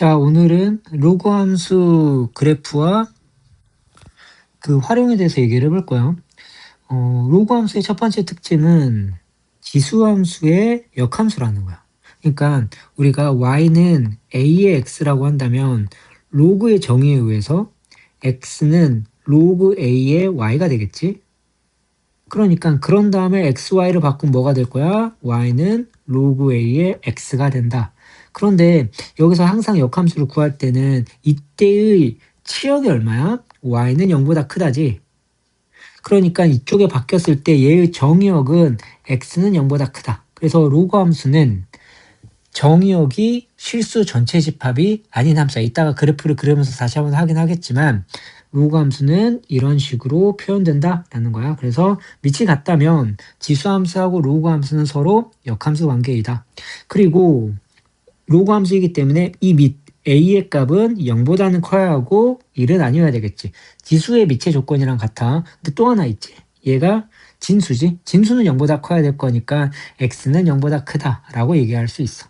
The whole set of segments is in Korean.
자, 오늘은 로그 함수 그래프와 그 활용에 대해서 얘기를 해볼 거예요. 로그 함수의 첫 번째 특징은 지수 함수의 역함수라는 거야. 그러니까 우리가 y는 a의 x라고 한다면 로그의 정의에 의해서 x는 로그 a의 y가 되겠지. 그러니까 그런 다음에 xy를 바꾸면 뭐가 될 거야? y는 로그 a의 x가 된다. 그런데 여기서 항상 역함수를 구할 때는 이때의 치역이 얼마야? y는 0보다 크다지. 그러니까 이쪽에 바뀌었을 때 얘의 정의역은 x는 0보다 크다. 그래서 로그 함수는 정의역이 실수 전체 집합이 아닌 함수야. 이따가 그래프를 그리면서 다시 한번 확인하겠지만 로그 함수는 이런 식으로 표현된다라는 거야. 그래서 밑이 같다면 지수 함수하고 로그 함수는 서로 역함수 관계이다. 그리고 로그 함수이기 때문에 이 밑 a의 값은 0보다는 커야 하고 1은 아니어야 되겠지. 지수의 밑의 조건이랑 같아. 근데 또 하나 있지. 얘가 진수지. 진수는 0보다 커야 될 거니까 x는 0보다 크다라고 얘기할 수 있어.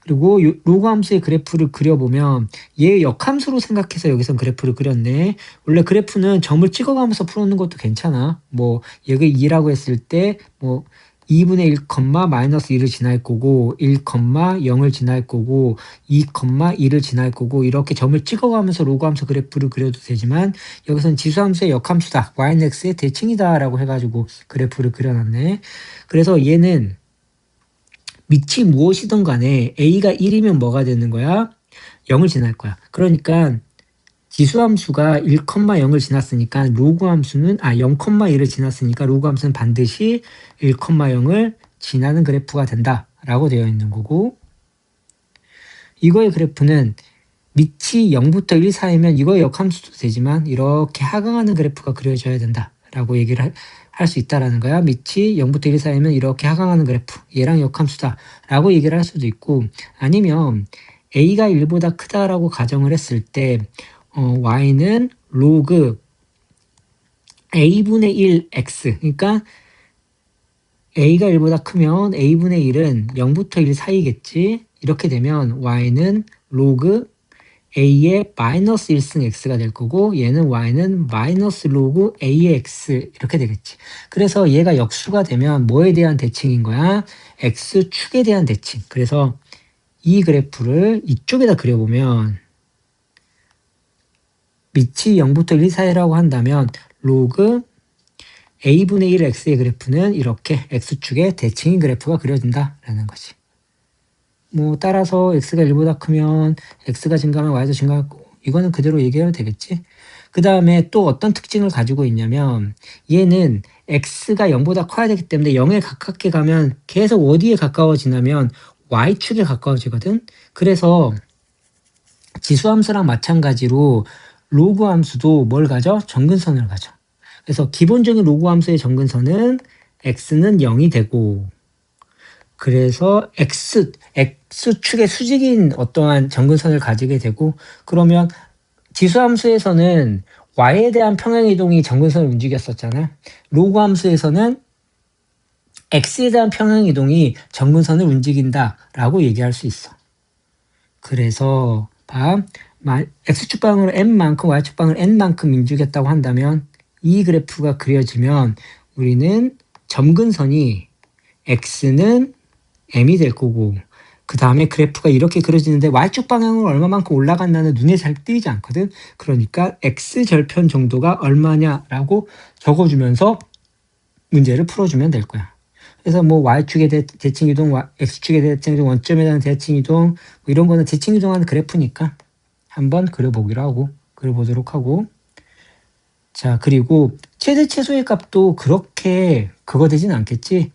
그리고 로그 함수의 그래프를 그려보면 얘 역함수로 생각해서 여기선 그래프를 그렸네. 원래 그래프는 점을 찍어가면서 풀어놓는 것도 괜찮아. 뭐 얘가 2라고 했을 때 뭐 2분의 1, 마이너스 1을 지날 거고 1, 0을 지날 거고 2, 2를 지날 거고 이렇게 점을 찍어가면서 로그 함수 그래프를 그려도 되지만 여기서는 지수함수의 역함수다. y는 x의 대칭이다 라고 해가지고 그래프를 그려놨네. 그래서 얘는 밑이 무엇이든 간에 a가 1이면 뭐가 되는 거야? 0을 지날 거야. 그러니까 지수함수가 1,0을 지났으니까 로그 함수는 0,1을 지났으니까 로그 함수는 반드시 1,0을 지나는 그래프가 된다라고 되어 있는 거고, 이거의 그래프는 밑이 0부터 1 사이면 이거의 역함수도 되지만 이렇게 하강하는 그래프가 그려져야 된다라고 얘기를 할 수 있다라는 거야. 밑이 0부터 1 사이면 이렇게 하강하는 그래프, 얘랑 역함수다라고 얘기를 할 수도 있고, 아니면 a가 1보다 크다라고 가정을 했을 때 y는 로그 a분의 1 x, 그러니까 a가 1보다 크면 a분의 1은 0부터 1 사이겠지. 이렇게 되면 y는 로그 a의 마이너스 1승 x가 될 거고 얘는 y는 마이너스 로그 a의 x 이렇게 되겠지. 그래서 얘가 역수가 되면 뭐에 대한 대칭인 거야? x축에 대한 대칭. 그래서 이 그래프를 이쪽에다 그려보면 밑이 0부터 1 사이라고 한다면 로그 a분의 1 x의 그래프는 이렇게 x축의 대칭인 그래프가 그려진다라는 거지. 뭐 따라서 x가 1보다 크면 x가 증가하면 y도 증가하고 이거는 그대로 얘기해도 되겠지. 그 다음에 또 어떤 특징을 가지고 있냐면 얘는 x가 0보다 커야 되기 때문에 0에 가깝게 가면 계속 어디에 가까워지냐면 y축에 가까워지거든. 그래서 지수함수랑 마찬가지로 로그 함수도 뭘 가져? 정근선을 가져. 그래서 기본적인 로그 함수의 정근선은 x는 0이 되고, 그래서 x축의 수직인 어떠한 정근선을 가지게 되고, 그러면 지수함수에서는 y에 대한 평행이동이 정근선을 움직였었잖아. 로그 함수에서는 x에 대한 평행이동이 정근선을 움직인다라고 얘기할 수 있어. 그래서 x축 방으로 n만큼 y축 방으로 n만큼 움직였다고 한다면 이 그래프가 그려지면 우리는 점근선이 x는 m이 될 거고, 그 다음에 그래프가 이렇게 그려지는데 y축 방향으로 얼마만큼 올라간다는 눈에 잘 띄지 않거든. 그러니까 x절편 정도가 얼마냐라고 적어주면서 문제를 풀어주면 될 거야. 그래서 뭐 y축의 대칭이동, x축의 대칭이동, 원점에 대한 대칭이동, 뭐 이런 거는 대칭이동하는 그래프니까 한번 그려보도록 하고. 자, 그리고 최대 최소의 값도 그렇게 그거 되진 않겠지.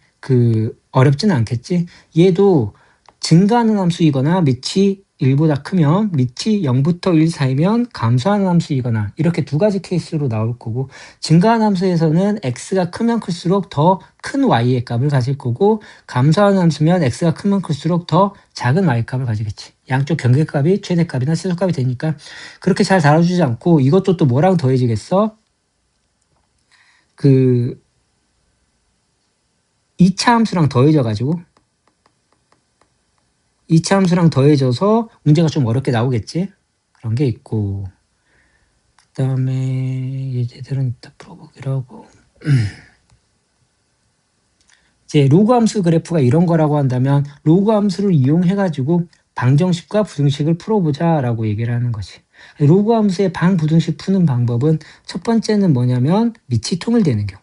어렵진 않겠지. 얘도 증가하는 함수이거나 밑이 1보다 크면, 밑이 0부터 1 사이면 감소하는 함수이거나 이렇게 두 가지 케이스로 나올 거고, 증가하는 함수에서는 x가 크면 클수록 더 큰 y의 값을 가질 거고, 감소하는 함수면 x가 크면 클수록 더 작은 y 값을 가지겠지. 양쪽 경계값이 최대값이나 최소값이 되니까 그렇게 잘 다뤄주지 않고, 이것도 또 뭐랑 더해지겠어? 2차 함수랑 더해져가지고 2차 함수랑 더해져서 문제가 좀 어렵게 나오겠지? 그런 게 있고, 그 다음에 얘들은 이따 풀어보기로 하고, 이제 로그 함수 그래프가 이런 거라고 한다면 로그 함수를 이용해가지고 방정식과 부등식을 풀어보자 라고 얘기를 하는 거지. 로그 함수의 방부등식 푸는 방법은 첫 번째는 뭐냐면 밑이 통일되는 경우.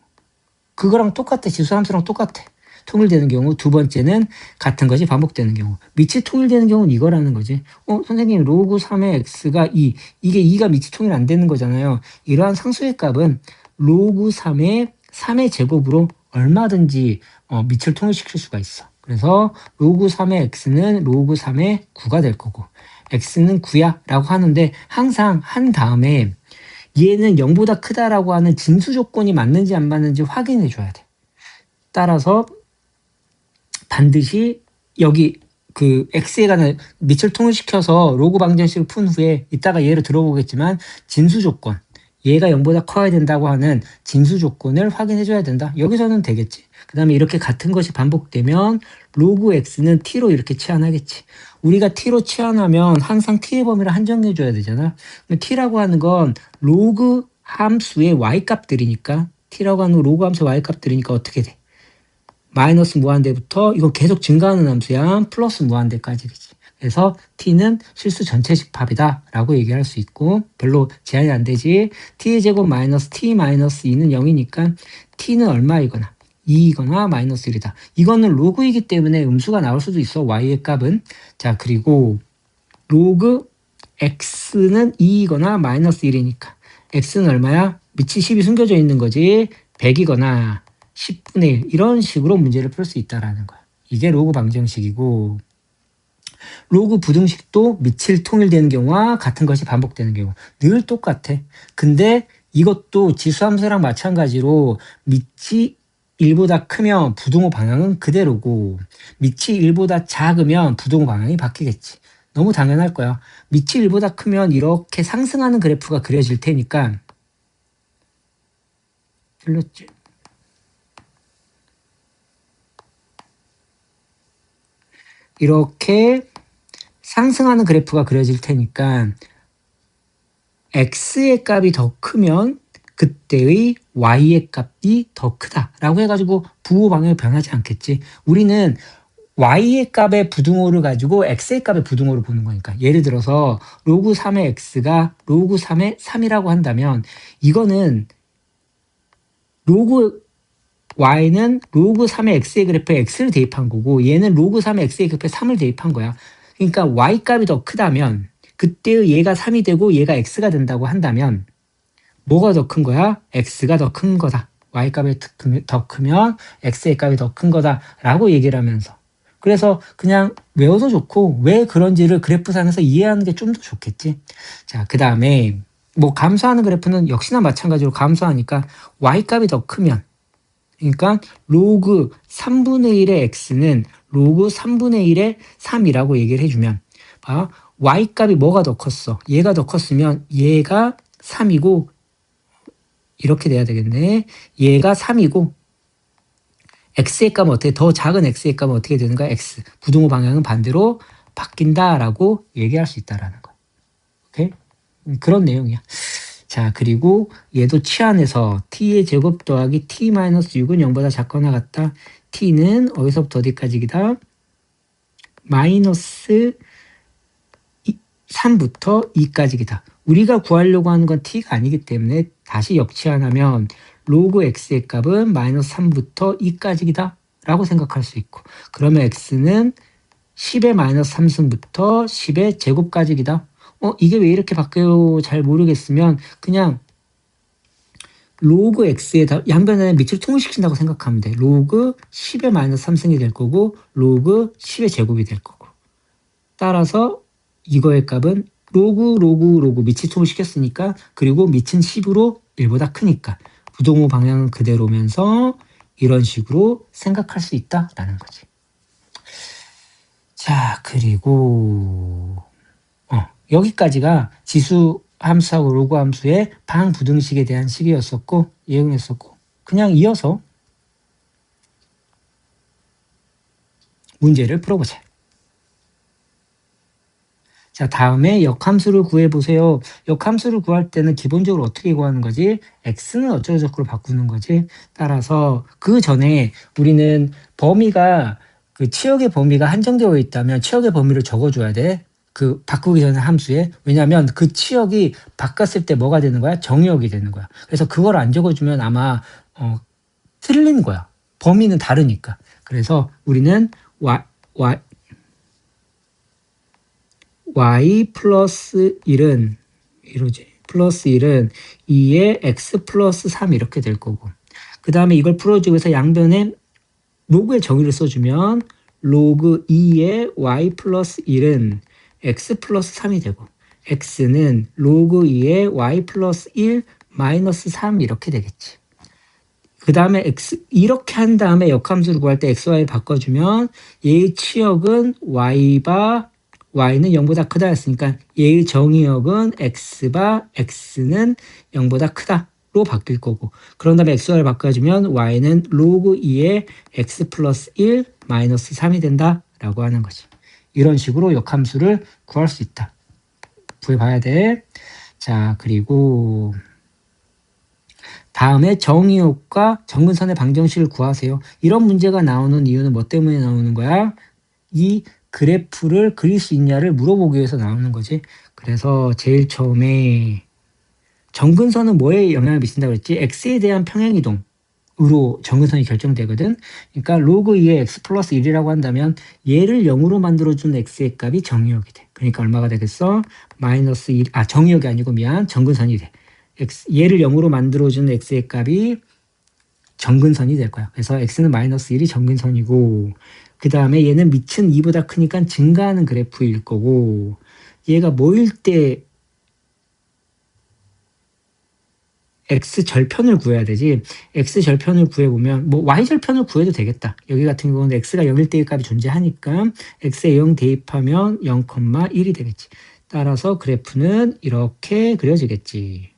그거랑 똑같아. 지수함수랑 똑같아. 통일되는 경우. 두 번째는 같은 것이 반복되는 경우. 밑이 통일되는 경우는 이거라는 거지. 선생님 로그 3의 x가 2. 이게 2가 밑이 통일 안 되는 거잖아요. 이러한 상수의 값은 로그 3의 제곱으로 얼마든지 밑을 통일시킬 수가 있어. 그래서 로그 3의 x는 로그 3의 9가 될 거고 x는 9야 라고 하는데 항상 한 다음에 얘는 0보다 크다라고 하는 진수 조건이 맞는지 안 맞는지 확인해 줘야 돼. 따라서 반드시 여기 그 x에 관한 밑을 통일시켜서 로그 방정식을 푼 후에 이따가 예를 들어보겠지만 진수 조건 얘가 0보다 커야 된다고 하는 진수 조건을 확인해 줘야 된다. 여기서는 되겠지. 그 다음에 이렇게 같은 것이 반복되면 로그 x는 t로 이렇게 치환하겠지. 우리가 t로 치환하면 항상 t의 범위를 한정해 줘야 되잖아. t라고 하는 건 로그 함수의 y값들이니까 t라고 하는 로그 함수의 y값들이니까 어떻게 돼? 마이너스 무한대부터 이거 계속 증가하는 함수야. 플러스 무한대까지 되지. 그래서 t는 실수 전체식 합이다 라고 얘기할 수 있고 별로 제한이 안 되지. t의 제곱 마이너스 t 마이너스 2는 0이니까 t는 얼마이거나 2이거나 마이너스 1이다. 이거는 로그이기 때문에 음수가 나올 수도 있어. y의 값은. 자, 그리고 로그 x는 2이거나 마이너스 1이니까 x는 얼마야? 밑이 10이 숨겨져 있는 거지. 100이거나 10분의 1 이런 식으로 문제를 풀 수 있다라는 거야. 이게 로그 방정식이고 로그 부등식도 밑을 통일되는 경우와 같은 것이 반복되는 경우 늘 똑같아. 근데 이것도 지수함수랑 마찬가지로 밑이 1보다 크면 부등호 방향은 그대로고 밑이 1보다 작으면 부등호 방향이 바뀌겠지. 너무 당연할 거야. 밑이 1보다 크면 이렇게 상승하는 그래프가 그려질 테니까 틀렸지. 이렇게 상승하는 그래프가 그려질 테니까 x의 값이 더 크면 그때의 y의 값이 더 크다라고 해가지고 부호 방향이 변하지 않겠지. 우리는 y의 값의 부등호를 가지고 x의 값의 부등호를 보는 거니까. 예를 들어서 로그 3의 x가 로그 3의 3이라고 한다면 이거는 로그 y는 로그 3의 x의 그래프에 x를 대입한 거고 얘는 로그 3의 x의 그래프에 3을 대입한 거야. 그러니까 y 값이 더 크다면 그때의 얘가 3이 되고 얘가 x가 된다고 한다면 뭐가 더 큰 거야? x가 더 큰 거다. y 값이 더 크면 x의 값이 더 큰 거다 라고 얘기를 하면서 그래서 그냥 외워도 좋고 왜 그런지를 그래프상에서 이해하는 게 좀 더 좋겠지. 자, 그 다음에 뭐 감소하는 그래프는 역시나 마찬가지로 감소하니까 y 값이 더 크면 그러니까 로그 3분의 1의 x는 로그 3분의 1의 3이라고 얘기를 해주면 봐, y 값이 뭐가 더 컸어? 얘가 더 컸으면 얘가 3이고 이렇게 돼야 되겠네. 얘가 3이고 x의 값은 어떻게 더 작은 x의 값은 어떻게 되는가? x 부등호 방향은 반대로 바뀐다라고 얘기할 수 있다라는 거야. 오케이? 그런 내용이야. 자, 그리고 얘도 치환해서 t의 제곱 더하기 t-6은 0보다 작거나 같다. t는 어디서부터 어디까지이다? 마이너스 3부터 2까지이다. 우리가 구하려고 하는 건 t가 아니기 때문에 다시 역치환하면 로그 x의 값은 마이너스 3부터 2까지이다 라고 생각할 수 있고 그러면 x는 10의 마이너스 3승부터 10의 제곱까지이다. 이게 왜 이렇게 바뀌어요? 잘 모르겠으면 그냥 로그 x의 양변에 밑을 통일시킨다고 생각하면 돼. 로그 10의 마이너스 3승이 될 거고 로그 10의 제곱이 될 거고 따라서 이거의 값은 로그 밑이 통일시켰으니까 그리고 밑은 10으로 1보다 크니까 부등호 방향은 그대로면서 이런 식으로 생각할 수 있다라는 거지. 자, 그리고 여기까지가 지수 함수하고 로그 함수의 방부등식에 대한 식이었었고 예응했었고 그냥 이어서 문제를 풀어보자. 자, 다음에 역함수를 구해보세요. 역함수를 구할 때는 기본적으로 어떻게 구하는 거지? x는 어쩌고저쩌고로 바꾸는 거지. 따라서 그 전에 우리는 범위가 그 치역의 범위가 한정되어 있다면 치역의 범위를 적어줘야 돼. 그 바꾸기 전에 함수에. 왜냐하면 그 치역이 바꿨을 때 뭐가 되는 거야? 정의역이 되는 거야. 그래서 그걸 안 적어주면 아마 틀린 거야. 범위는 다르니까. 그래서 우리는 y 플러스 1은 이러지. 플러스 1은 2의 x 플러스 3 이렇게 될 거고. 그 다음에 이걸 풀어주기 위해서 양변에 로그의 정의를 써주면 로그 2의 y 플러스 1은 x 플러스 3이 되고 x는 로그 2의 y 플러스 1 마이너스 3 이렇게 되겠지. 그 다음에 x 이렇게 한 다음에 역함수를 구할 때 xy 바꿔주면 얘의 치역은 y바 y는 0보다 크다 했으니까 얘의 정의역은 x는 0보다 크다로 바뀔 거고 그런 다음에 xy를 바꿔주면 y는 로그 2의 x 플러스 1 마이너스 3이 된다라고 하는 거지. 이런 식으로 역함수를 구할 수 있다. 구해봐야 돼. 자, 그리고 다음에 정의역과 정근선의 방정식을 구하세요. 이런 문제가 나오는 이유는 뭐 때문에 나오는 거야? 이 그래프를 그릴 수 있냐를 물어보기 위해서 나오는 거지. 그래서 제일 처음에 정근선은 뭐에 영향을 미친다고 그랬지? x에 대한 평행이동으로 정근선이 결정되거든. 그러니까 로그 2의 x 플러스 1이라고 한다면 얘를 0으로 만들어준 x의 값이 정의역이 돼. 그러니까 얼마가 되겠어? 마이너스 1, 정의역이 아니고 미안, 정근선이 돼. 얘를 0으로 만들어준 x의 값이 정근선이 될 거야. 그래서 x는 마이너스 1이 정근선이고 그 다음에 얘는 밑은 2보다 크니까 증가하는 그래프일 거고 얘가 뭐일 때 x절편을 구해야 되지. x절편을 구해보면 뭐 y절편을 구해도 되겠다. 여기 같은 경우는 x가 0일 때의 값이 존재하니까 x에 0 대입하면 0,1이 되겠지. 따라서 그래프는 이렇게 그려지겠지.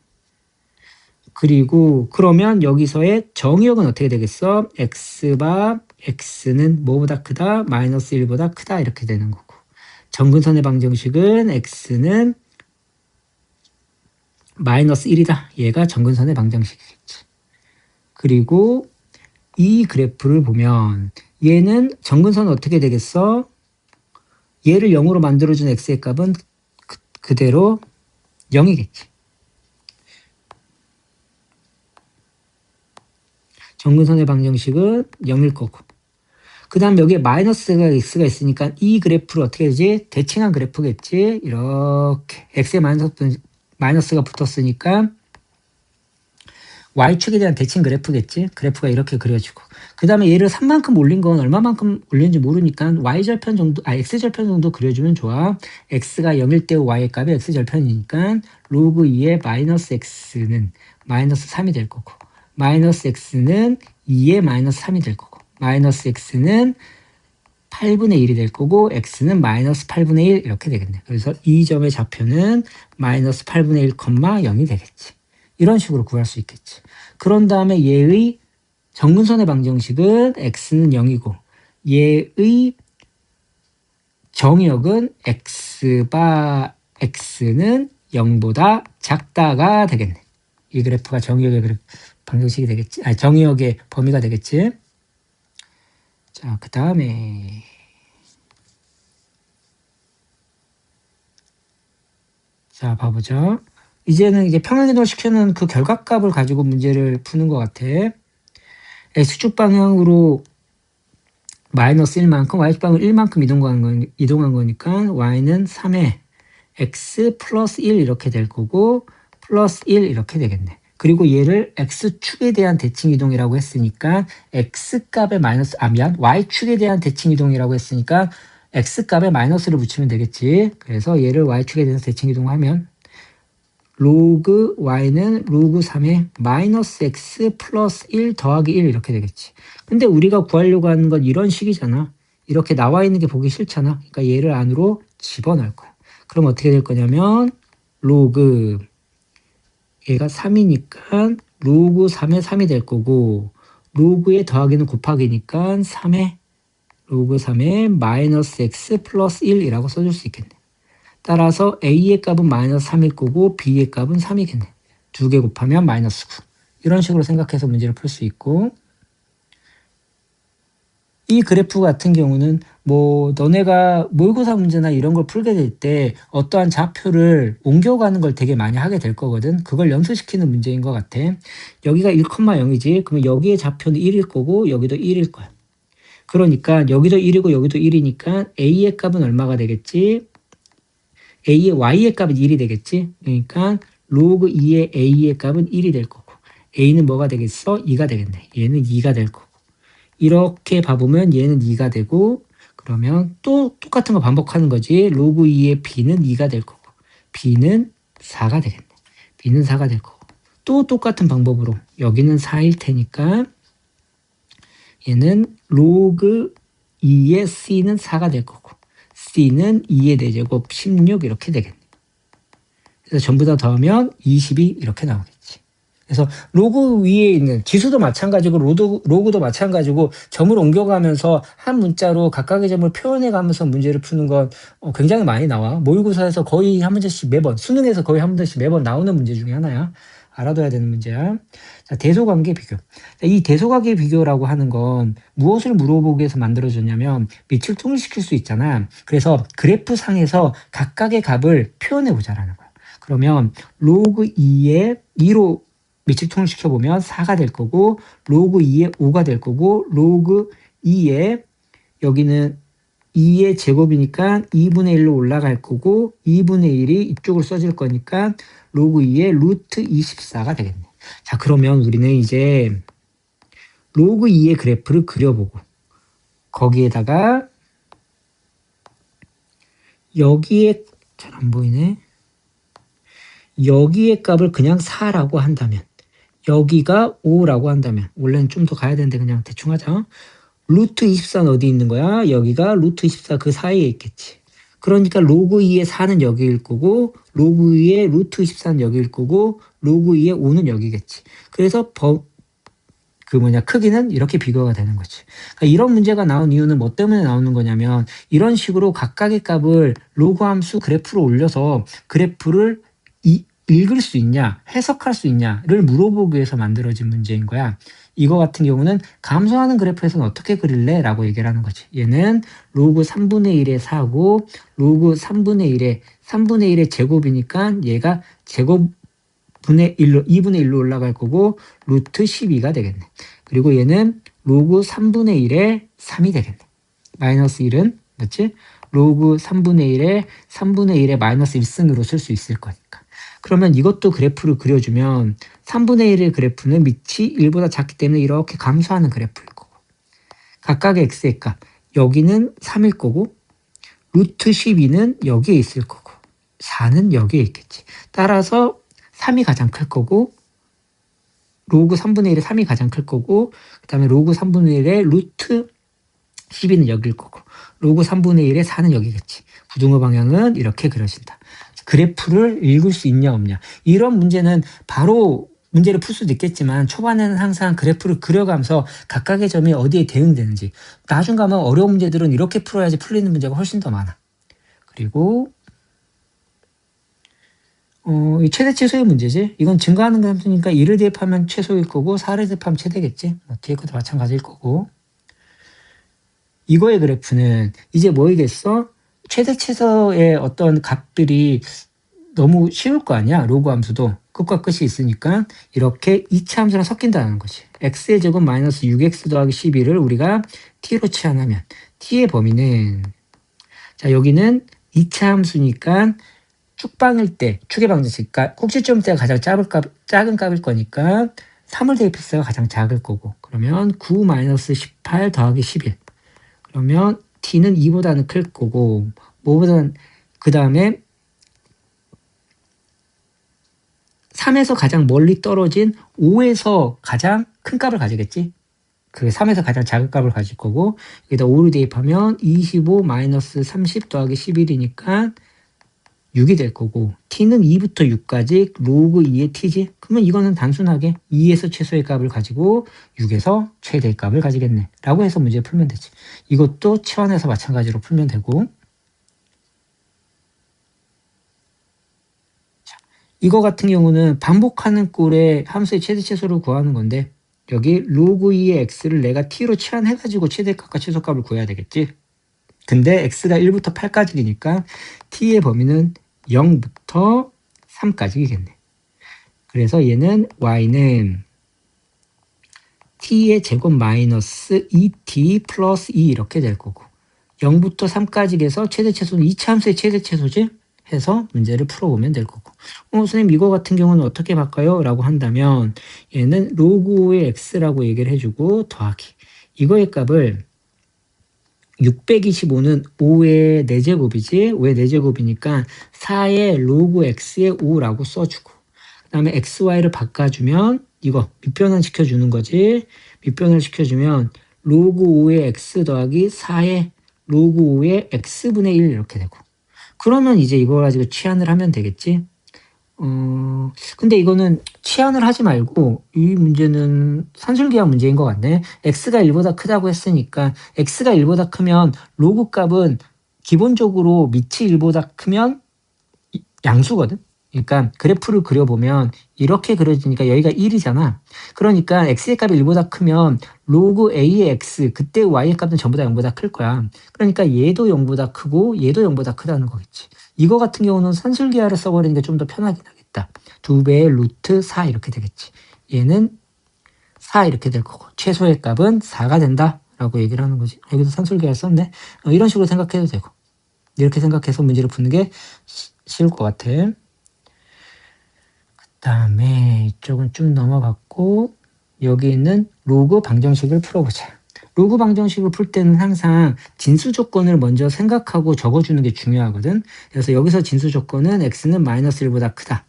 그리고 그러면 여기서의 정의역은 어떻게 되겠어? x는 뭐보다 크다? 마이너스 1보다 크다 이렇게 되는 거고 정근선의 방정식은 x는 마이너스 1이다. 얘가 정근선의 방정식이겠지. 그리고 이 그래프를 보면 얘는 정근선은 어떻게 되겠어? 얘를 0으로 만들어준 x의 값은 그대로 0이겠지. 정근선의 방정식은 0일 거고 그 다음 여기에 마이너스가 x가 있으니까 이 그래프를 어떻게 되지? 대칭한 그래프겠지. 이렇게 x에 마이너스가 붙었으니까 y축에 대한 대칭 그래프겠지. 그래프가 이렇게 그려지고 그 다음에 얘를 3만큼 올린 건 얼마만큼 올린지 모르니까 y절편 정도, x절편 정도 그려주면 좋아. x가 0일 때 y의 값이 x절편이니까 로그 2의 마이너스 x는 마이너스 3이 될 거고 마이너스 x는 2의 마이너스 3이 될 거고 마이너스 x는 8분의 1이 될 거고 x는 마이너스 8분의 1 이렇게 되겠네. 그래서 이 점의 좌표는 마이너스 8분의 1, 0이 되겠지. 이런 식으로 구할 수 있겠지. 그런 다음에 얘의 정근선의 방정식은 x는 0이고 얘의 정의역은 x는 0보다 작다가 되겠네. 이 그래프가 정의역의 방정식이 되겠지. 정의역의 범위가 되겠지. 자, 그 다음에 자, 봐보죠. 이제는 이제 평행이동을 시키는 그 결과값을 가지고 문제를 푸는 것 같아. x축 방향으로 마이너스 1만큼, y축 방향으로 1만큼 이동한 거니까 y는 3에 x 플러스 1 이렇게 될 거고 플러스 1 이렇게 되겠네. 그리고 얘를 x축에 대한 대칭 이동이라고 했으니까 x값에 y축에 대한 대칭 이동이라고 했으니까 x값에 마이너스를 붙이면 되겠지. 그래서 얘를 y축에 대해서 대칭 이동하면 로그 y는 로그 3에 마이너스 x 플러스 1 더하기 1 이렇게 되겠지. 근데 우리가 구하려고 하는 건 이런 식이잖아. 이렇게 나와 있는 게 보기 싫잖아. 그러니까 얘를 안으로 집어넣을 거야. 그럼 어떻게 될 거냐면 로그 얘가 3이니까 로그 3에 3이 될 거고 로그의 더하기는 곱하기니까 3에 로그 3에 마이너스 x 플러스 1이라고 써줄 수 있겠네. 따라서 A의 값은 마이너스 3일 거고 B의 값은 3이겠네. 2개 곱하면 마이너스 9. 이런 식으로 생각해서 문제를 풀 수 있고, 이 그래프 같은 경우는 뭐 너네가 모의고사 문제나 이런 걸 풀게 될 때 어떠한 좌표를 옮겨가는 걸 되게 많이 하게 될 거거든. 그걸 연습시키는 문제인 것 같아. 여기가 1,0이지. 그러면 여기의 좌표는 1일 거고 여기도 1일 거야. 그러니까 여기도 1이고 여기도 1이니까 A의 값은 얼마가 되겠지? A의 Y의 값은 1이 되겠지? 그러니까 로그 2의 A의 값은 1이 될 거고, A는 뭐가 되겠어? 2가 되겠네. 얘는 2가 될 거고. 이렇게 봐보면 얘는 2가 되고, 그러면 또 똑같은 거 반복하는 거지. 로그 2의 B는 2가 될 거고, B는 4가 되겠네. B는 4가 될 거고. 또 똑같은 방법으로 여기는 4일 테니까 얘는 로그 2의 C는 4가 될 거고, C는 2의 4제곱 16 이렇게 되겠네. 그래서 전부 다 더하면 22 이렇게 나오겠지. 그래서 로그 위에 있는 지수도 마찬가지고 로그도 마찬가지고 점을 옮겨가면서 한 문자로 각각의 점을 표현해가면서 문제를 푸는 건 굉장히 많이 나와. 모의고사에서 거의 한 문제씩 매번, 수능에서 거의 한 문제씩 매번 나오는 문제 중에 하나야. 알아둬야 되는 문제야. 자, 대소관계 비교. 이 대소관계 비교라고 하는 건 무엇을 물어보기 위해서 만들어졌냐면 밑을 통일시킬 수 있잖아. 그래서 그래프 상에서 각각의 값을 표현해 보자라는 거야. 그러면 로그 2에 2로 밑을 통일시켜보면 4가 될 거고, 로그 2에 5가 될 거고, 로그 2에 여기는 2의 제곱이니까 2분의 1로 올라갈 거고, 2분의 1이 이쪽으로 써질 거니까 로그 2의 루트 24가 되겠네. 자, 그러면 우리는 이제 로그 2의 그래프를 그려보고, 거기에다가 여기에 잘 안 보이네. 여기의 값을 그냥 4라고 한다면, 여기가 5라고 한다면, 원래는 좀 더 가야 되는데 그냥 대충 하자. 루트 24는 어디 있는 거야? 여기가 루트 24 그 사이에 있겠지. 그러니까 로그 2의 4는 여기일 거고, 로그 2의 루트 24는 여기일 거고, 로그 2의 5는 여기겠지. 그래서 크기는 이렇게 비교가 되는 거지. 그러니까 이런 문제가 나온 이유는 뭐 때문에 나오는 거냐면, 이런 식으로 각각의 값을 로그 함수 그래프로 올려서 그래프를 읽을 수 있냐, 해석할 수 있냐를 물어보기 위해서 만들어진 문제인 거야. 이거 같은 경우는 감소하는 그래프에서는 어떻게 그릴래? 라고 얘기를 하는 거지. 얘는 로그 3분의 1의 4고 로그 3분의 1의 제곱이니까 얘가 제곱분의 1로 2분의 1로 올라갈 거고 루트 12가 되겠네. 그리고 얘는 로그 3분의 1의 3이 되겠네. 마이너스 1은 맞지? 로그 3분의 1의 마이너스 1승으로 쓸 수 있을 거니까. 그러면 이것도 그래프를 그려주면 3분의 1의 그래프는 밑이 1보다 작기 때문에 이렇게 감소하는 그래프일 거고, 각각의 x의 값 여기는 3일 거고, 루트 12는 여기에 있을 거고 4는 여기에 있겠지. 따라서 3이 가장 클 거고, 로그 3분의 1의 3이 가장 클 거고, 그 다음에 로그 3분의 1의 루트 12는 여기일 거고, 로그 3분의 1의 4는 여기겠지. 부등호 방향은 이렇게 그려진다. 그래프를 읽을 수 있냐 없냐. 이런 문제는 바로 문제를 풀 수도 있겠지만 초반에는 항상 그래프를 그려가면서 각각의 점이 어디에 대응되는지, 나중 가면 어려운 문제들은 이렇게 풀어야지 풀리는 문제가 훨씬 더 많아. 그리고 이 최대 최소의 문제지. 이건 증가하는 함수니까 1을 대입하면 최소일 거고 4를 대입하면 최대겠지. 뒤에 것도 마찬가지일 거고. 이거의 그래프는 이제 뭐이겠어? 최대 최소의 어떤 값들이 너무 쉬울 거 아니야. 로그 함수도 끝과 끝이 있으니까 이렇게 2차 함수랑 섞인다는 거지. x의 제곱 마이너스 6x 더하기 12를 우리가 t로 치환하면 t의 범위는, 자 여기는 2차 함수니까 축방일 때 축의 방정식, 그러니까 꼭지점 때가 가장 작은 값일 거니까 3을 대입했을 때가 가장 작을 거고, 그러면 9 마이너스 18 더하기 11, 그러면 t는 2보다는 클 거고, 뭐보다는 그 다음에 3에서 가장 멀리 떨어진 5에서 가장 큰 값을 가지겠지. 그 3에서 가장 작은 값을 가질 거고, 여기다 5를 대입하면 25 마이너스 30 더하기 11이니까 6이 될 거고, t는 2부터 6까지 로그 2의 t지. 그러면 이거는 단순하게 2에서 최소의 값을 가지고 6에서 최대의 값을 가지겠네 라고 해서 문제 풀면 되지. 이것도 치환해서 마찬가지로 풀면 되고, 이거 같은 경우는 반복하는 꼴의 함수의 최대 최소를 구하는 건데 여기 로그 2의 x를 내가 t로 치환해가지고 최대값과 최소값을 구해야 되겠지. 근데 x가 1부터 8까지니까 t의 범위는 0부터 3까지겠네. 그래서 얘는 y는 t의 제곱 마이너스 2t 플러스 2 이렇게 될 거고 0부터 3까지 해서 최대 최소는 2차 함수의 최대 최소지? 해서 문제를 풀어보면 될 거고 선생님 이거 같은 경우는 어떻게 바꿔요? 라고 한다면 얘는 로그 5의 x라고 얘기를 해주고 더하기 이거의 값을 625는 5의 4제곱이지 5의 4제곱이니까 4의 로그 x의 5라고 써주고 그 다음에 xy를 바꿔주면 이거 밑변환 시켜주는 거지 밑변환 시켜주면 로그 5의 x 더하기 4의 로그 5의 x분의 1 이렇게 되고 그러면 이제 이거 가지고 치환을 하면 되겠지. 근데 이거는 치환을 하지 말고 이 문제는 산술기하 문제인 것 같네. x가 1보다 크다고 했으니까 x가 1보다 크면 로그 값은 기본적으로 밑이 1보다 크면 양수거든. 그러니까 그래프를 그려보면 이렇게 그려지니까 여기가 1이잖아. 그러니까 x의 값이 1보다 크면 로그 a의 x, 그때 y의 값은 전부 다 0보다 클 거야. 그러니까 얘도 0보다 크고 얘도 0보다 크다는 거겠지. 이거 같은 경우는 산술기하를 써버리는 게 좀 더 편하긴 하겠다. 2배의 루트 4 이렇게 되겠지. 얘는 4 이렇게 될 거고 최소의 값은 4가 된다 라고 얘기를 하는 거지. 여기서 산술기하를 썼네. 이런 식으로 생각해도 되고 이렇게 생각해서 문제를 푸는 게 쉬울 것 같아. 다음에 이쪽은 쭉 넘어갔고 여기 있는 로그 방정식을 풀어보자. 로그 방정식을 풀 때는 항상 진수 조건을 먼저 생각하고 적어주는 게 중요하거든. 그래서 여기서 진수 조건은 x는 마이너스 1보다 크다.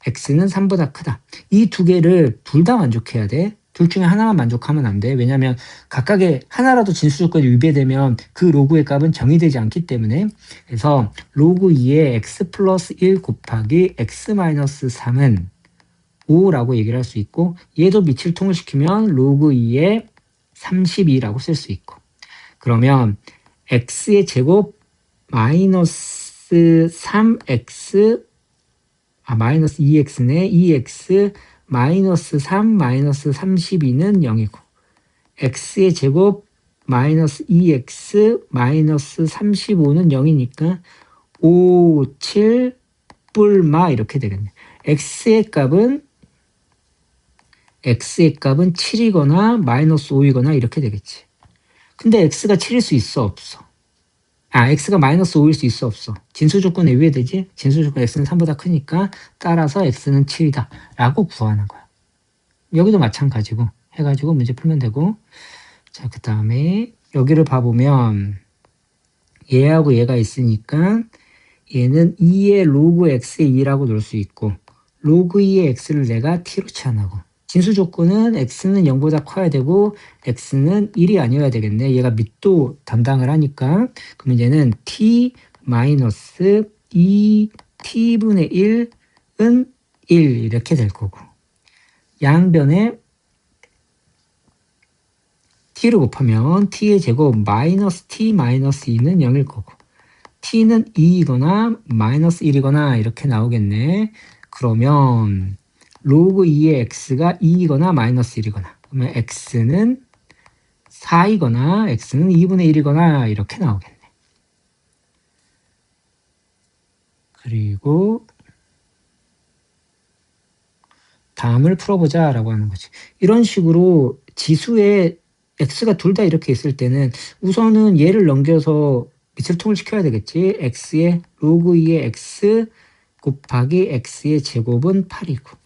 x는 3보다 크다. 이 두 개를 둘 다 만족해야 돼. 둘 중에 하나만 만족하면 안 돼. 왜냐하면 각각의 하나라도 진수 조건이 위배되면 그 로그의 값은 정의되지 않기 때문에 그래서 로그 2의 x 플러스 1 곱하기 x 마이너스 3은 5라고 얘기를 할 수 있고 얘도 밑을 통일시키면 로그 2의 32라고 쓸 수 있고 그러면 x의 제곱 마이너스 3x 마이너스 2x네 2x 마이너스 3 마이너스 32는 0이고 x의 제곱 마이너스 2x 마이너스 35는 0이니까 5, 7 뿔마 이렇게 되겠네. x의 값은 7이거나 마이너스 5이거나 이렇게 되겠지. 근데 x가 7일 수 있어 없어? x가 마이너스 5일 수 있어 없어? 진수 조건에 의해 되지? 진수 조건 x는 3보다 크니까 따라서 x는 7이다 라고 구하는 거야. 여기도 마찬가지고 해가지고 문제 풀면 되고 자 그 다음에 여기를 봐보면 얘하고 얘가 있으니까 얘는 2의 로그 x의 2라고 놓을 수 있고 로그 2의 x를 내가 t로 치환하고 진수 조건은 x는 0보다 커야 되고 x는 1이 아니어야 되겠네. 얘가 밑도 담당을 하니까 그러면 얘는 t 마이너스 2t분의 1은 1 이렇게 될 거고 양변에 t를 곱하면 t의 제곱 마이너스 t 마이너스 2는 0일 거고 t는 2이거나 마이너스 1이거나 이렇게 나오겠네. 그러면 로그 2의 x가 2이거나 마이너스 1이거나 그러면 x는 4이거나 x는 2분의 1이거나 이렇게 나오겠네. 그리고 다음을 풀어보자 라고 하는 거지. 이런 식으로 지수에 x가 둘 다 이렇게 있을 때는 우선은 얘를 넘겨서 밑을 통일시켜야 되겠지. x의 로그 2의 x 곱하기 x의 제곱은 8이고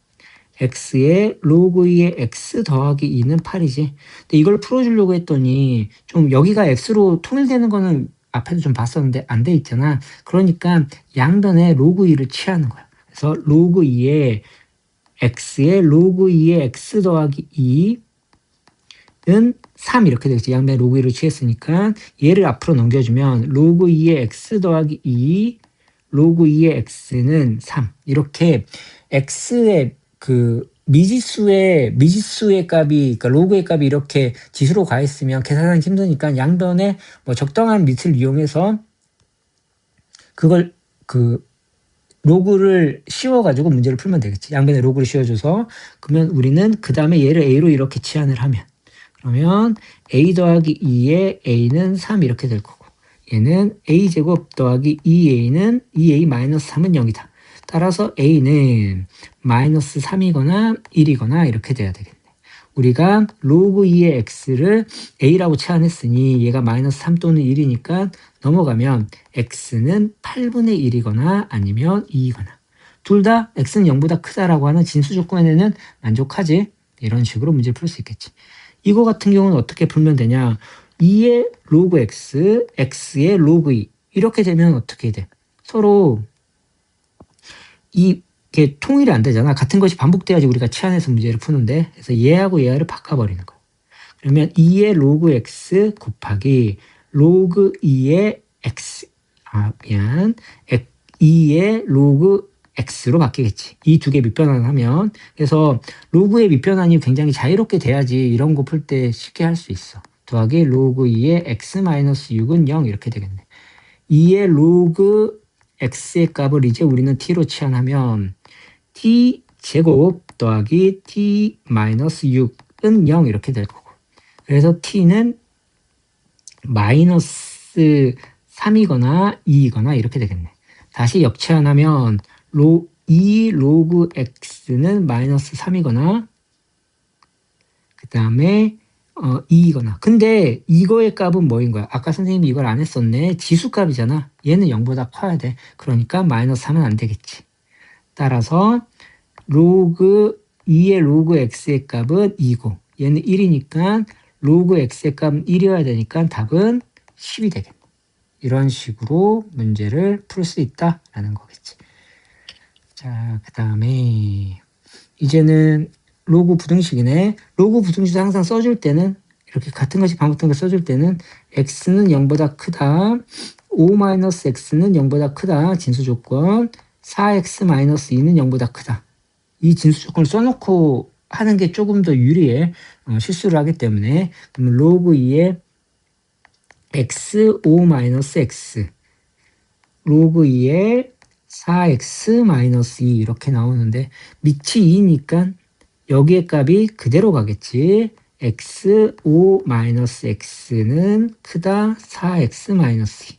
x의 로그 2의 x 더하기 2는 8이지. 근데 이걸 풀어주려고 했더니 좀 여기가 x로 통일되는 거는 앞에도 좀 봤었는데 안 돼 있잖아. 그러니까 양변에 로그 2를 취하는 거야. 그래서 로그 2의 x의 로그 2의 x 더하기 2는 3 이렇게 되겠지. 양변에 로그 2를 취했으니까 얘를 앞으로 넘겨주면 로그 2의 x 더하기 2 로그 2의 x는 3 이렇게 x의 그 미지수의 값이 그러니까 로그의 값이 이렇게 지수로 가 있으면 계산하기 힘드니까 양변에 뭐 적당한 밑을 이용해서 그걸 그 로그를 씌워가지고 문제를 풀면 되겠지. 양변에 로그를 씌워줘서. 그러면 우리는 그 다음에 얘를 a로 이렇게 치환을 하면, 그러면 a 더하기 2에 a는 3 이렇게 될 거고, 얘는 a제곱 더하기 2a는 2a 마이너스 3은 0이다. 따라서 a는 마이너스 3이거나 1이거나 이렇게 돼야 되겠네. 우리가 로그 2의 x를 a라고 치환했으니 얘가 마이너스 3 또는 1이니까 넘어가면 x는 8분의 1이거나 아니면 2이거나, 둘 다 x는 0보다 크다라고 하는 진수 조건에는 만족하지. 이런 식으로 문제를 풀 수 있겠지. 이거 같은 경우는 어떻게 풀면 되냐. 2의 로그 x, x의 로그 2 이렇게 되면 어떻게 돼? 서로 이게 통일이 안 되잖아. 같은 것이 반복돼야지 우리가 치환해서 문제를 푸는데, 그래서 얘하고 얘를 바꿔버리는 거야. 그러면 2의 로그 x 곱하기 로그 2의 x, 2의 로그 x로 바뀌겠지. 이 두 개 밑변환을 하면. 그래서 로그의 밑변환이 굉장히 자유롭게 돼야지 이런 거 풀 때 쉽게 할 수 있어. 더하기 로그 2의 x-6은 0 이렇게 되겠네. 2의 로그 x의 값을 이제 우리는 t로 치환하면 t 제곱 더하기 t-6은 0 이렇게 될 거고, 그래서 t는 마이너스 3이거나 2이거나 이렇게 되겠네. 다시 역치환하면 2 로그 x는 마이너스 3이거나 그 다음에 2이거나. 근데 이거의 값은 뭐인 거야? 아까 선생님이 이걸 안 했었네. 지수값이잖아. 얘는 0보다 커야 돼. 그러니까 마이너스 3은 안 되겠지. 따라서 로그 2의 로그 x의 값은 2고 얘는 1이니까 로그 x의 값은 1이어야 되니까 답은 10이 되겠네. 이런 식으로 문제를 풀 수 있다라는 거겠지. 자, 그 다음에 이제는 로그 부등식이네. 로그 부등식 항상 써줄 때는 이렇게 같은 것이 반복된 걸 써줄 때는 x는 0보다 크다. 5-x는 0보다 크다. 진수 조건. 4x-2는 0보다 크다. 이 진수 조건을 써놓고 하는 게 조금 더 유리해. 실수를 하기 때문에. 그러면 로그 2의 x 5-x 로그 2의 4x-2 이렇게 나오는데 밑이 2니까 여기의 값이 그대로 가겠지. x 5-x는 크다 4x-2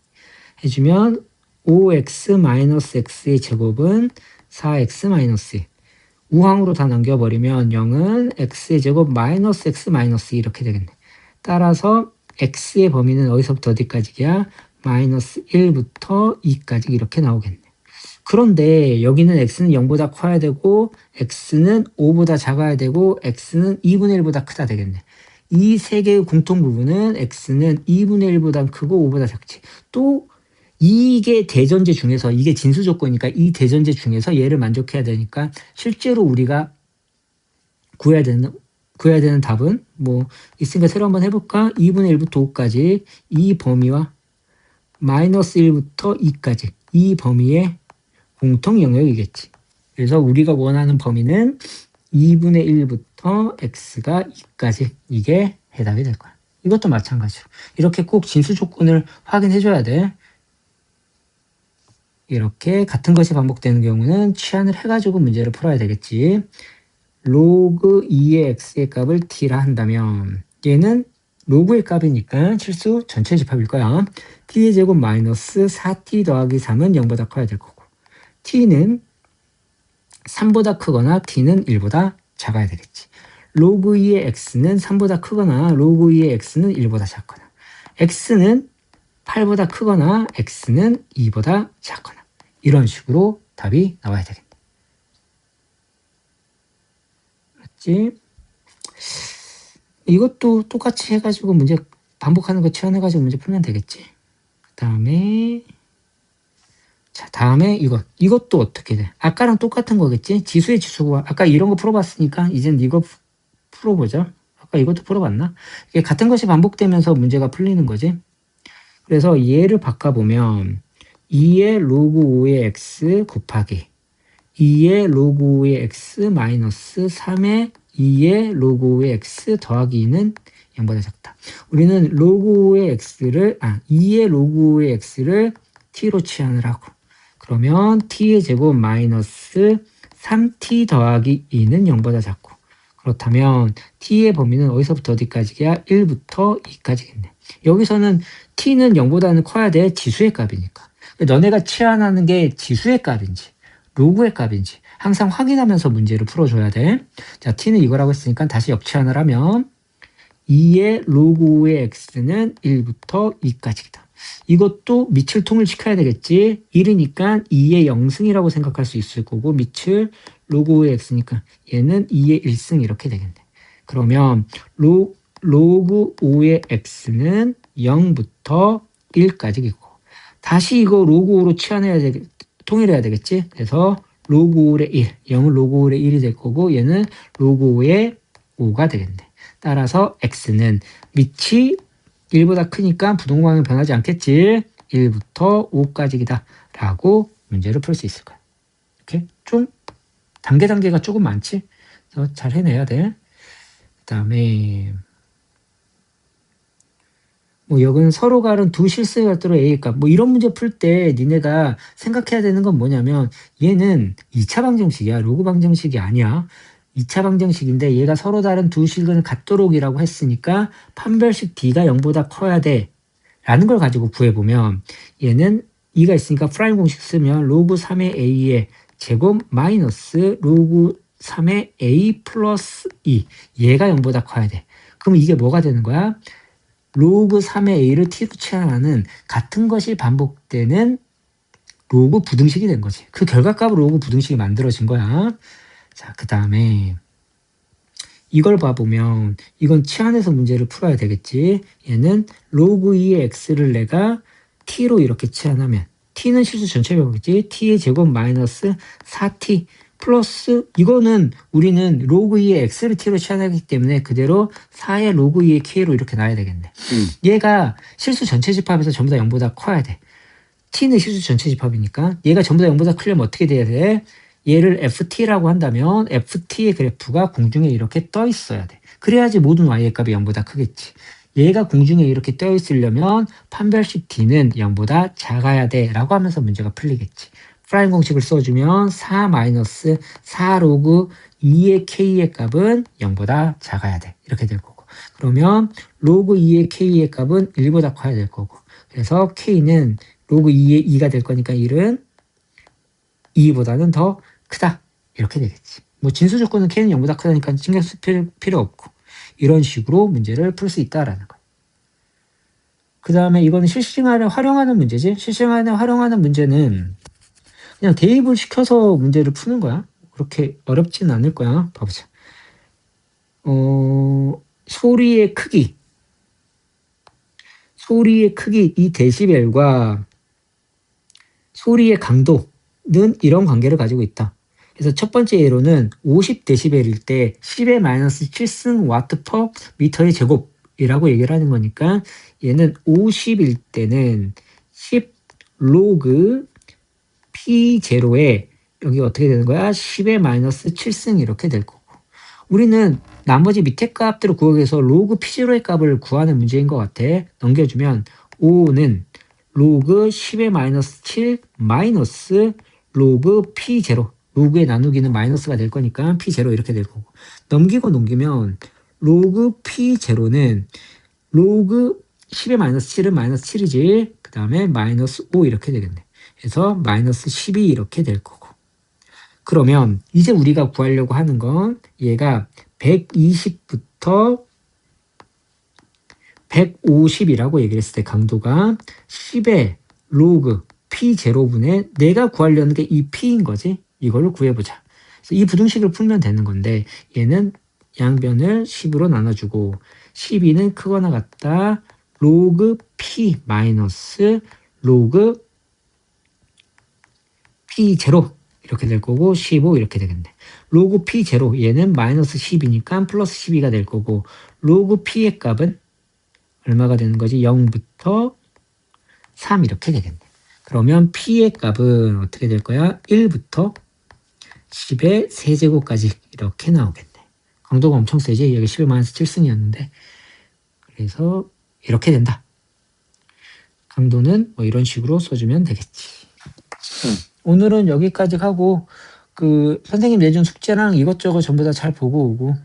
해주면 5x-x의 제곱은 4x-2. 우항으로 다 넘겨버리면 0은 x의 제곱 마이너스 x-2 이렇게 되겠네. 따라서 x의 범위는 어디서부터 어디까지야? 마이너스 1부터 2까지 이렇게 나오겠네. 그런데 여기는 x는 0보다 커야 되고 x는 5보다 작아야 되고 x는 2분의 1보다 크다 되겠네. 이 세 개의 공통 부분은 x는 2분의 1보다 크고 5보다 작지. 또 이게 대전제 중에서, 이게 진수 조건이니까 이 대전제 중에서 얘를 만족해야 되니까 실제로 우리가 구해야 되는 답은 뭐 있으니까 새로 한번 해볼까? 2분의 1부터 5까지 이 범위와 마이너스 1부터 2까지 이 범위의 공통 영역이겠지. 그래서 우리가 원하는 범위는 2분의 1부터 x가 2까지, 이게 해답이 될 거야. 이것도 마찬가지로 이렇게 꼭 진수 조건을 확인해 줘야 돼. 이렇게 같은 것이 반복되는 경우는 치환을 해가지고 문제를 풀어야 되겠지. 로그 2의 x의 값을 t라 한다면 얘는 로그의 값이니까 실수 전체 집합일 거야. t의 제곱 마이너스 4t 더하기 3은 0보다 커야 될 거고, t는 3보다 크거나 t는 1보다 작아야 되겠지. 로그 2의 x는 3보다 크거나 로그 2의 x는 1보다 작거나, x는 8보다 크거나 x는 2보다 작거나, 이런 식으로 답이 나와야 되겠네. 맞지? 이것도 똑같이 해가지고 문제 반복하는 거 치환해가지고 문제 풀면 되겠지. 그 다음에 이것도 어떻게 돼? 아까랑 똑같은 거겠지? 지수의 지수가 아까 이런 거 풀어봤으니까 이젠 이거 풀어보자. 아까 이것도 풀어봤나? 이게 같은 것이 반복되면서 문제가 풀리는 거지. 그래서 얘를 바꿔보면 2의 로그 5의 x 곱하기 2의 로그 5의 x 마이너스 3의 2의 로그 5의 x 더하기 2는 0보다 작다. 우리는 로그 5의 x를 2의 로그 5의 x를 t로 치환을 하고, 그러면 t의 제곱 마이너스 3t 더하기 2는 0보다 작고, 그렇다면 t의 범위는 어디서부터 어디까지야? 1부터 2까지겠네. 여기서는 t는 0보다는 커야 돼. 지수의 값이니까. 너네가 치환하는 게 지수의 값인지 로그의 값인지 항상 확인하면서 문제를 풀어줘야 돼. 자, t는 이거라고 했으니까 다시 역치환을 하면 2의 로그 5의 x는 1부터 2까지다. 이것도 밑을 통일시켜야 되겠지. 1이니까 2의 0승이라고 생각할 수 있을 거고, 밑을 로그 5의 x니까 얘는 2의 1승 이렇게 되겠네. 그러면 로그 5의 x는 0부터 1까지이고, 다시 이거 로그 5로 통일해야 되겠지. 그래서 로그 5의 1, 0은 로그 5의 1이 될 거고, 얘는 로그 5의 5가 되겠네. 따라서 x는 밑이 1보다 크니까 부동강은 변하지 않겠지. 1부터 5까지이다 라고 문제를 풀 수 있을 거야. 이렇게 좀 단계가 조금 많지. 그래서 잘 해내야 돼. 그 다음에 뭐 여기는 서로가 다른 두 실수의 별도로 A의 값. 뭐 이런 문제 풀 때 니네가 생각해야 되는 건 뭐냐면, 얘는 2차 방정식이야. 로그 방정식이 아니야. 2차 방정식인데 얘가 서로 다른 두 식은 같도록이라고 했으니까 판별식 D가 0보다 커야 돼 라는 걸 가지고 구해보면, 얘는 2가 있으니까 프라임 공식 쓰면 로그 3의 A의 제곱 마이너스 로그 3의 A 플러스 2, 얘가 0보다 커야 돼. 그럼 이게 뭐가 되는 거야? 로그 3의 A를 T로 치환하는 같은 것이 반복되는 로그 부등식이 된 거지. 그 결과값으로 로그 부등식이 만들어진 거야. 자, 그 다음에 이걸 봐보면 이건 치환해서 문제를 풀어야 되겠지. 얘는 로그 2의 x를 내가 t로 이렇게 치환하면 t는 실수 전체 배우겠지. t의 제곱 마이너스 4t 플러스, 이거는 우리는 로그 2의 x를 t로 치환하기 때문에 그대로 4의 로그 2의 k로 이렇게 놔야 되겠네. 얘가 실수 전체 집합에서 전부 다 0보다 커야 돼. t는 실수 전체 집합이니까 얘가 전부 다 0보다 크려면 어떻게 돼야 돼? 얘를 ft라고 한다면 ft의 그래프가 공중에 이렇게 떠 있어야 돼. 그래야지 모든 y의 값이 0보다 크겠지. 얘가 공중에 이렇게 떠 있으려면 판별식 d는 0보다 작아야 돼 라고 하면서 문제가 풀리겠지. 프라임 공식을 써주면 4 로그 2의 k의 값은 0보다 작아야 돼. 이렇게 될 거고. 그러면 로그 2의 k의 값은 1보다 커야 될 거고. 그래서 k는 로그 2의 2가 될 거니까 1은 2보다는 더 크다. 이렇게 되겠지. 뭐 진수 조건은 k는 0보다 크다니까 신경 쓸 필요 없고, 이런 식으로 문제를 풀 수 있다라는 거예요. 그 다음에 이거는 실시간에 활용하는 문제지. 실시간에 활용하는 문제는 그냥 대입을 시켜서 문제를 푸는 거야. 그렇게 어렵지는 않을 거야. 봐보자. 소리의 크기 이 데시벨과 소리의 강도는 이런 관계를 가지고 있다. 그래서 첫 번째 예로는 50데시벨일 때 10의 마이너스 7승 와트 퍼 미터의 제곱이라고 얘기를 하는 거니까, 얘는 50일 때는 10 로그 P0에 여기 어떻게 되는 거야? 10의 마이너스 7승 이렇게 될 거고. 우리는 나머지 밑에 값들을 구하기 위해서 로그 P0의 값을 구하는 문제인 것 같아. 넘겨주면 5는 로그 10의 마이너스 7 마이너스 로그 P0, 로그의 나누기는 마이너스가 될 거니까 P0 이렇게 될 거고, 넘기고 넘기면 로그 P0는 로그 10의 마이너스 7은 마이너스 7이지. 그 다음에 마이너스 5 이렇게 되겠네. 그래서 마이너스 10이 이렇게 될 거고. 그러면 이제 우리가 구하려고 하는 건 얘가 120부터 150이라고 얘기를 했을 때 강도가 10의 로그 P0분의 내가 구하려는 게 이 P인 거지. 이걸로 구해보자. 그래서 이 부등식을 풀면 되는 건데, 얘는 양변을 10으로 나눠주고 12는 크거나 같다 로그 P 마이너스 로그 P0 이렇게 될 거고, 15 이렇게 되겠네. 로그 P0 얘는 마이너스 10이니까 플러스 12가 될 거고, 로그 P의 값은 얼마가 되는 거지? 0부터 3 이렇게 되겠네. 그러면 P의 값은 어떻게 될 거야? 1부터 10의 세제곱까지 이렇게 나오겠네. 강도가 엄청 세지? 여기 10의 마이너스 7승이었는데 그래서 이렇게 된다. 강도는 뭐 이런 식으로 써주면 되겠지. 오늘은 여기까지 하고 그 선생님 내준 숙제랑 이것저것 전부 다 잘 보고 오고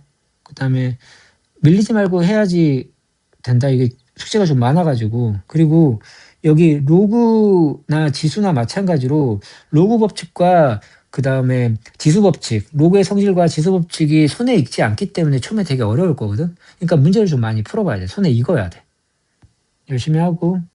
그다음에 밀리지 말고 해야지 된다. 이게 숙제가 좀 많아 가지고. 그리고 여기 로그나 지수나 마찬가지로 로그 법칙과 그다음에 지수 법칙, 로그의 성질과 지수 법칙이 손에 익지 않기 때문에 처음에 되게 어려울 거거든. 그러니까 문제를 좀 많이 풀어 봐야 돼. 손에 익어야 돼. 열심히 하고